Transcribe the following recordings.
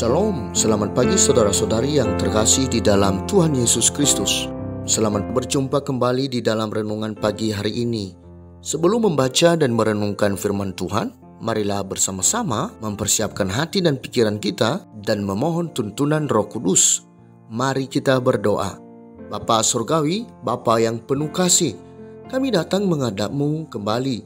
Shalom, selamat pagi saudara-saudari yang terkasih di dalam Tuhan Yesus Kristus. Selamat berjumpa kembali di dalam renungan pagi hari ini. Sebelum membaca dan merenungkan firman Tuhan, marilah bersama-sama mempersiapkan hati dan pikiran kita dan memohon tuntunan Roh Kudus. Mari kita berdoa. Bapa Surgawi, Bapa yang penuh kasih, kami datang menghadap-Mu kembali.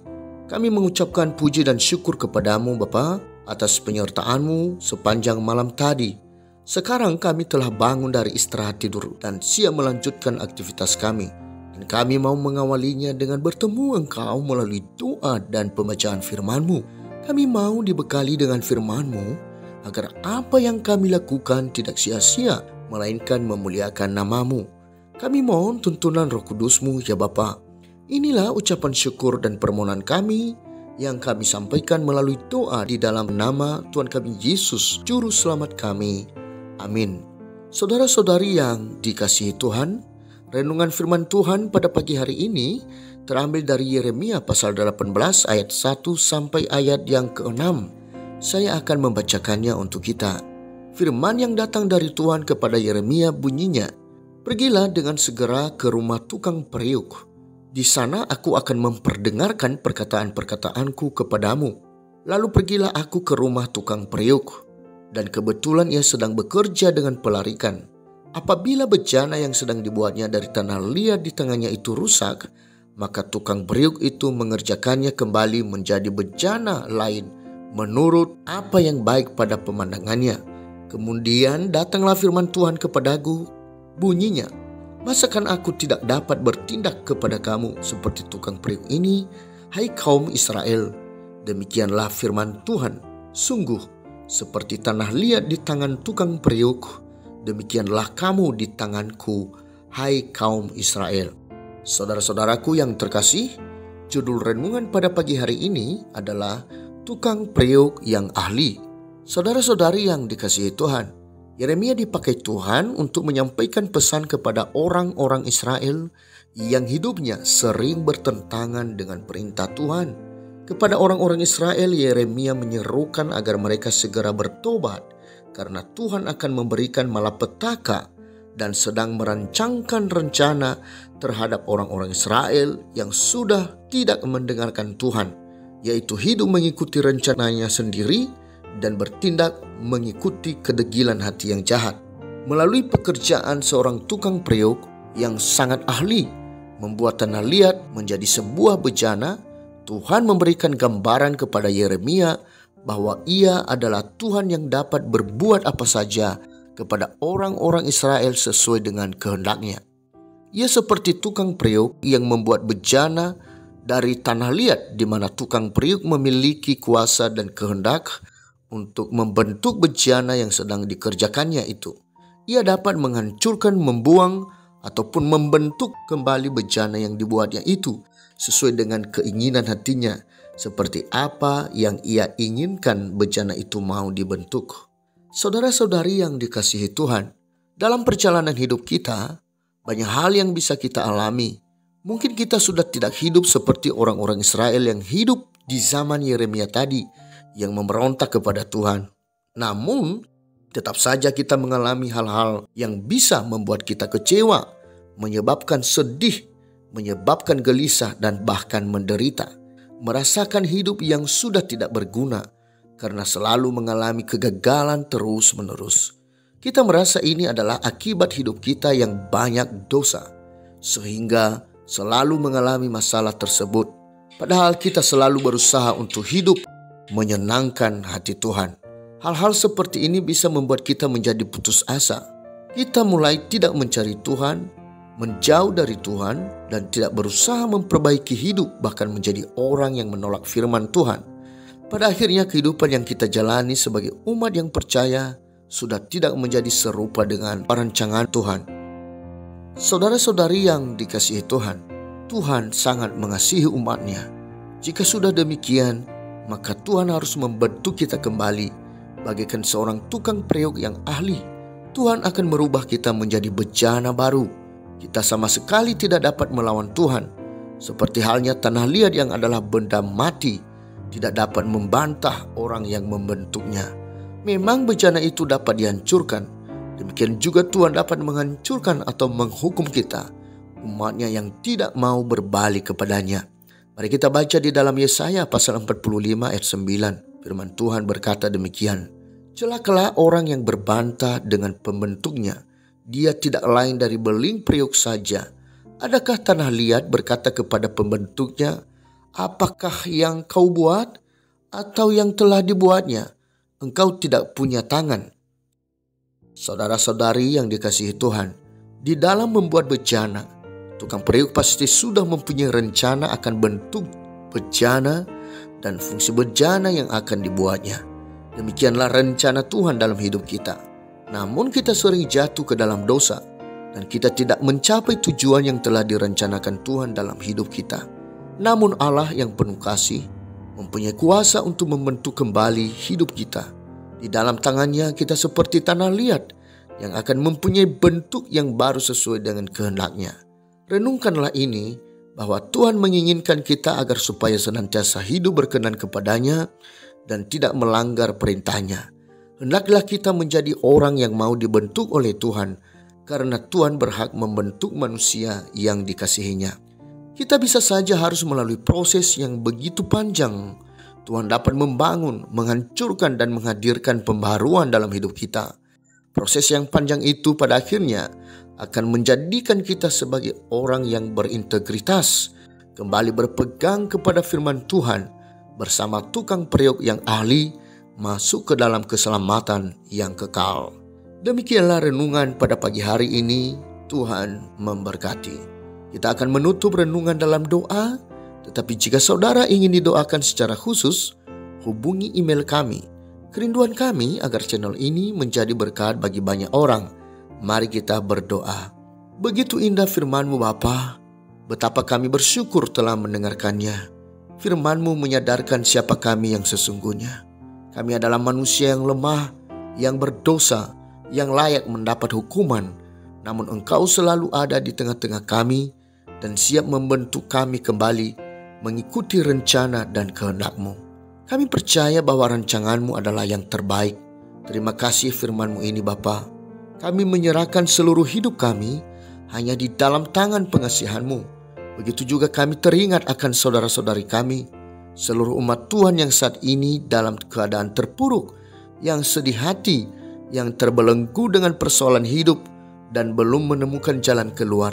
Kami mengucapkan puji dan syukur kepadamu Bapa atas penyertaan-Mu sepanjang malam tadi. Sekarang kami telah bangun dari istirahat tidur dan siap melanjutkan aktivitas kami. Dan kami mau mengawalinya dengan bertemu Engkau melalui doa dan pembacaan firman-Mu. Kami mau dibekali dengan firman-Mu agar apa yang kami lakukan tidak sia-sia, melainkan memuliakan nama-Mu. Kami mohon tuntunan Roh Kudus-Mu ya Bapa. Inilah ucapan syukur dan permohonan kami yang kami sampaikan melalui doa di dalam nama Tuhan kami Yesus, Juru Selamat kami. Amin. Saudara-saudari yang dikasihi Tuhan, renungan firman Tuhan pada pagi hari ini terambil dari Yeremia pasal 18 ayat 1 sampai ayat yang ke-6. Saya akan membacakannya untuk kita. Firman yang datang dari Tuhan kepada Yeremia bunyinya, "Pergilah dengan segera ke rumah tukang periuk. Di sana aku akan memperdengarkan perkataan-perkataanku kepadamu. Lalu pergilah aku ke rumah tukang periuk, dan kebetulan ia sedang bekerja dengan pelarikan. Apabila bejana yang sedang dibuatnya dari tanah liat di tangannya itu rusak, maka tukang periuk itu mengerjakannya kembali menjadi bejana lain menurut apa yang baik pada pemandangannya. Kemudian datanglah firman Tuhan kepadaku, bunyinya, masakan aku tidak dapat bertindak kepada kamu seperti tukang periuk ini, hai kaum Israel? Demikianlah firman Tuhan, sungguh seperti tanah liat di tangan tukang periuk, demikianlah kamu di tanganku, hai kaum Israel." Saudara-saudaraku yang terkasih, judul renungan pada pagi hari ini adalah tukang periuk yang ahli. Saudara-saudari yang dikasihi Tuhan, Yeremia dipakai Tuhan untuk menyampaikan pesan kepada orang-orang Israel yang hidupnya sering bertentangan dengan perintah Tuhan. Kepada orang-orang Israel, Yeremia menyerukan agar mereka segera bertobat karena Tuhan akan memberikan malapetaka dan sedang merancangkan rencana terhadap orang-orang Israel yang sudah tidak mendengarkan Tuhan, yaitu hidup mengikuti rencananya sendiri dan bertindak mengikuti kedegilan hati yang jahat. Melalui pekerjaan seorang tukang periuk yang sangat ahli membuat tanah liat menjadi sebuah bejana, Tuhan memberikan gambaran kepada Yeremia bahwa ia adalah Tuhan yang dapat berbuat apa saja kepada orang-orang Israel sesuai dengan kehendaknya. Ia seperti tukang periuk yang membuat bejana dari tanah liat, di mana tukang periuk memiliki kuasa dan kehendak untuk membentuk bejana yang sedang dikerjakannya itu. Ia dapat menghancurkan, membuang, ataupun membentuk kembali bejana yang dibuatnya itu sesuai dengan keinginan hatinya, seperti apa yang ia inginkan bejana itu mau dibentuk. Saudara-saudari yang dikasihi Tuhan, dalam perjalanan hidup kita, banyak hal yang bisa kita alami. Mungkin kita sudah tidak hidup seperti orang-orang Israel yang hidup di zaman Yeremia tadi, yang memberontak kepada Tuhan. Namun, tetap saja kita mengalami hal-hal yang bisa membuat kita kecewa, menyebabkan sedih, menyebabkan gelisah, dan bahkan menderita. Merasakan hidup yang sudah tidak berguna, karena selalu mengalami kegagalan terus-menerus. Kita merasa ini adalah akibat hidup kita yang banyak dosa, sehingga selalu mengalami masalah tersebut. Padahal kita selalu berusaha untuk hidup menyenangkan hati Tuhan. Hal-hal seperti ini bisa membuat kita menjadi putus asa. Kita mulai tidak mencari Tuhan, menjauh dari Tuhan, dan tidak berusaha memperbaiki hidup, bahkan menjadi orang yang menolak firman Tuhan. Pada akhirnya kehidupan yang kita jalani sebagai umat yang percaya sudah tidak menjadi serupa dengan perancangan Tuhan. Saudara-saudari yang dikasihi Tuhan, Tuhan sangat mengasihi umatnya. Jika sudah demikian, maka Tuhan harus membentuk kita kembali bagaikan seorang tukang periuk yang ahli. Tuhan akan merubah kita menjadi bejana baru. Kita sama sekali tidak dapat melawan Tuhan. Seperti halnya tanah liat yang adalah benda mati, tidak dapat membantah orang yang membentuknya. Memang bencana itu dapat dihancurkan. Demikian juga Tuhan dapat menghancurkan atau menghukum kita, umatnya yang tidak mau berbalik kepadanya. Mari kita baca di dalam Yesaya pasal 45 ayat 9. Firman Tuhan berkata demikian. Celakalah orang yang berbantah dengan pembentuknya. Dia tidak lain dari beling periuk saja. Adakah tanah liat berkata kepada pembentuknya, apakah yang kau buat? Atau yang telah dibuatnya? Engkau tidak punya tangan. Saudara-saudari yang dikasihi Tuhan, di dalam membuat bejana, tukang periuk pasti sudah mempunyai rencana akan bentuk bejana dan fungsi bejana yang akan dibuatnya. Demikianlah rencana Tuhan dalam hidup kita. Namun kita sering jatuh ke dalam dosa dan kita tidak mencapai tujuan yang telah direncanakan Tuhan dalam hidup kita. Namun Allah yang penuh kasih mempunyai kuasa untuk membentuk kembali hidup kita. Di dalam tangannya kita seperti tanah liat yang akan mempunyai bentuk yang baru sesuai dengan kehendak-Nya. Renungkanlah ini, bahwa Tuhan menginginkan kita agar supaya senantiasa hidup berkenan kepadanya dan tidak melanggar perintah-Nya. Hendaklah kita menjadi orang yang mau dibentuk oleh Tuhan, karena Tuhan berhak membentuk manusia yang dikasihinya. Kita bisa saja harus melalui proses yang begitu panjang. Tuhan dapat membangun, menghancurkan dan menghadirkan pembaharuan dalam hidup kita. Proses yang panjang itu pada akhirnya akan menjadikan kita sebagai orang yang berintegritas, kembali berpegang kepada firman Tuhan bersama tukang periuk yang ahli, masuk ke dalam keselamatan yang kekal. Demikianlah renungan pada pagi hari ini. Tuhan memberkati. Kita akan menutup renungan dalam doa, tetapi jika saudara ingin didoakan secara khusus, hubungi email kami. Kerinduan kami agar channel ini menjadi berkat bagi banyak orang. Mari kita berdoa. Begitu indah firman-Mu Bapa, betapa kami bersyukur telah mendengarkannya. Firman-Mu menyadarkan siapa kami yang sesungguhnya. Kami adalah manusia yang lemah, yang berdosa, yang layak mendapat hukuman. Namun Engkau selalu ada di tengah-tengah kami dan siap membentuk kami kembali mengikuti rencana dan kehendak-Mu. Kami percaya bahwa rancangan-Mu adalah yang terbaik. Terima kasih firman-Mu ini Bapa. Kami menyerahkan seluruh hidup kami hanya di dalam tangan pengasihan-Mu. Begitu juga kami teringat akan saudara-saudari kami, seluruh umat Tuhan yang saat ini dalam keadaan terpuruk, yang sedih hati, yang terbelenggu dengan persoalan hidup dan belum menemukan jalan keluar.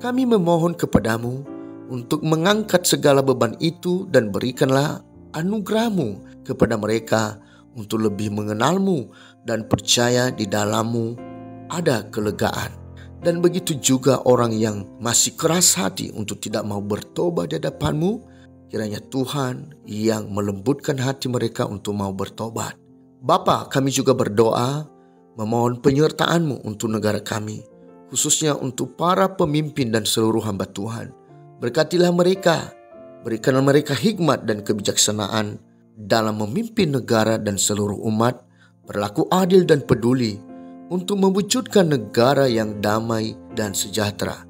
Kami memohon kepadamu untuk mengangkat segala beban itu dan berikanlah anugerah-Mu kepada mereka untuk lebih mengenal-Mu dan percaya di dalam-Mu ada kelegaan. Dan begitu juga orang yang masih keras hati untuk tidak mau bertobat di hadapan-Mu, kiranya Tuhan yang melembutkan hati mereka untuk mau bertobat. Bapa, kami juga berdoa memohon penyertaan-Mu untuk negara kami, khususnya untuk para pemimpin dan seluruh hamba Tuhan. Berkatilah mereka, berikanlah mereka hikmat dan kebijaksanaan dalam memimpin negara dan seluruh umat, berlaku adil dan peduli untuk mewujudkan negara yang damai dan sejahtera.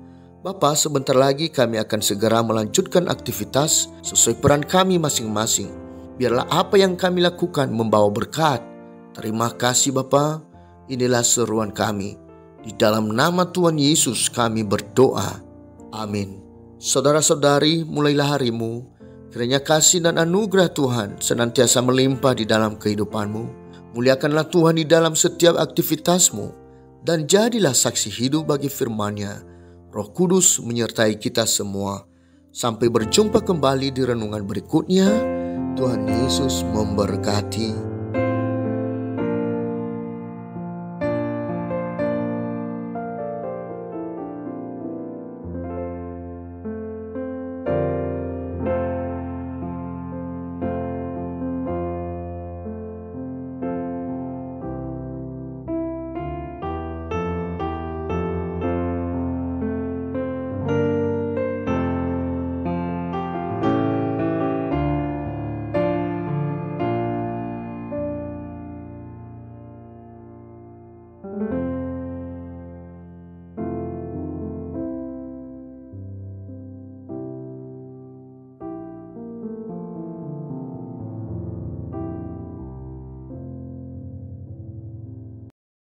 Bapa, sebentar lagi kami akan segera melanjutkan aktivitas sesuai peran kami masing-masing. Biarlah apa yang kami lakukan membawa berkat. Terima kasih Bapa. Inilah seruan kami. Di dalam nama Tuhan Yesus kami berdoa. Amin. Saudara-saudari, mulailah harimu. Kiranya kasih dan anugerah Tuhan senantiasa melimpah di dalam kehidupanmu. Muliakanlah Tuhan di dalam setiap aktivitasmu. Dan jadilah saksi hidup bagi firman-Nya. Roh Kudus menyertai kita semua. Sampai berjumpa kembali di renungan berikutnya. Tuhan Yesus memberkati. Thank you.